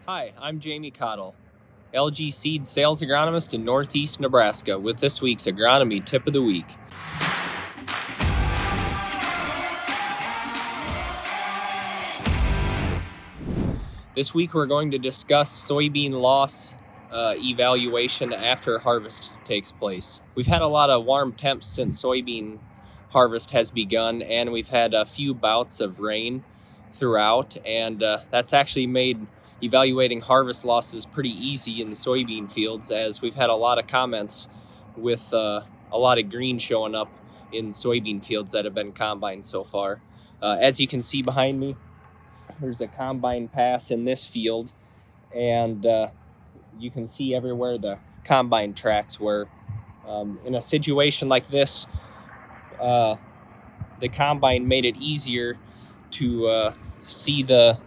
Hi, I'm Jamie Kathol, LG Seeds Sales Agronomist in Northeast Nebraska with this week's Agronomy Tip of the Week. This week we're going to discuss soybean loss evaluation after harvest takes place. We've had a lot of warm temps since soybean harvest has begun, and we've had a few bouts of rain throughout, and that's actually made evaluating harvest losses pretty easy in the soybean fields, as we've had a lot of comments with a lot of green showing up in soybean fields that have been combined so far. As you can see behind me, there's a combine pass in this field, and you can see everywhere the combine tracks were. In a situation like this, the combine made it easier to see the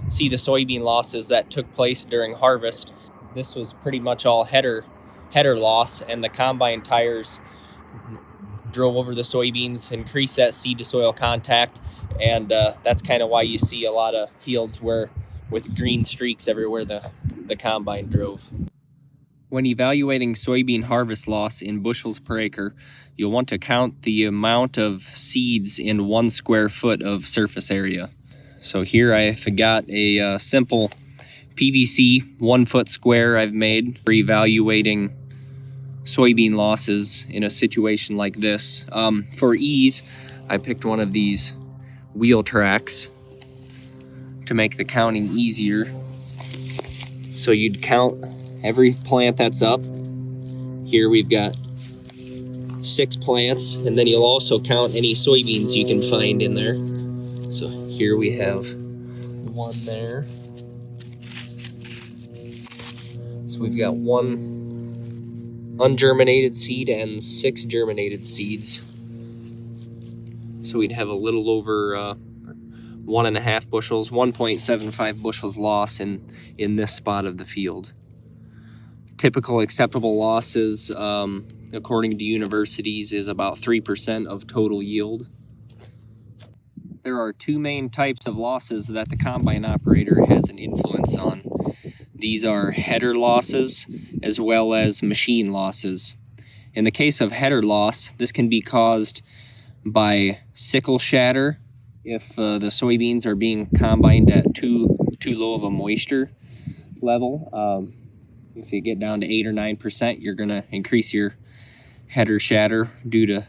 soybean losses that took place during harvest. This was pretty much all header loss, and the combine tires drove over the soybeans, increased that seed to soil contact, and that's kind of why you see a lot of fields with green streaks everywhere the combine drove. When evaluating soybean harvest loss in bushels per acre, you'll want to count the amount of seeds in 1 square foot of surface area. So here I've got a simple PVC 1 foot square I've made for evaluating soybean losses in a situation like this. For ease, I picked one of these wheel tracks to make the counting easier. So you'd count every plant that's up. Here we've got 6 plants, and then you'll also count any soybeans you can find in there. So here we have 1 there. So we've got 1 ungerminated seed and 6 germinated seeds. So we'd have a little over 1.5 bushels, 1.75 bushels loss in this spot of the field. Typical acceptable losses, according to universities, is about 3% of total yield. There are 2 main types of losses that the combine operator has an influence on. These are header losses as well as machine losses. In the case of header loss, this can be caused by sickle shatter if the soybeans are being combined at too low of a moisture level. If you get down to 8 or 9%, you're going to increase your header shatter due to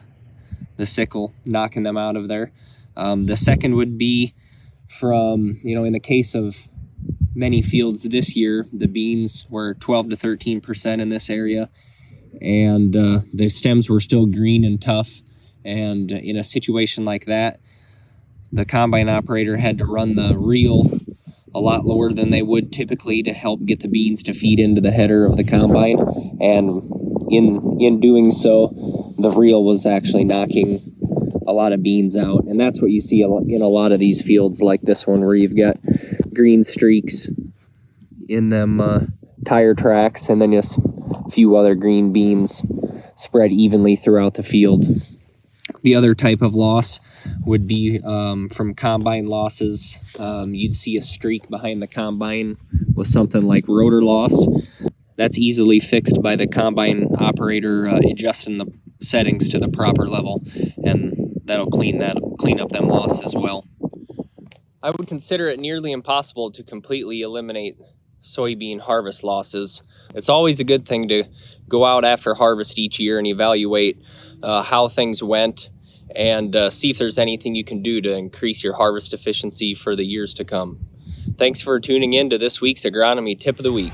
the sickle knocking them out of there. The second would be from, in the case of many fields this year, the beans were 12 to 13% in this area, and the stems were still green and tough. And in a situation like that, the combine operator had to run the reel a lot lower than they would typically to help get the beans to feed into the header of the combine. And in doing so, the reel was actually knocking a lot of beans out. And that's what you see in a lot of these fields like this one, where you've got green streaks in them tire tracks, and then just a few other green beans spread evenly throughout the field. The other type of loss would be from combine losses. You'd see a streak behind the combine with something like rotor loss. That's easily fixed by the combine operator adjusting the settings to the proper level, and that'll clean up them loss as well. I would consider it nearly impossible to completely eliminate soybean harvest losses. It's always a good thing to go out after harvest each year and evaluate how things went, and see if there's anything you can do to increase your harvest efficiency for the years to come. Thanks for tuning in to this week's Agronomy Tip of the Week.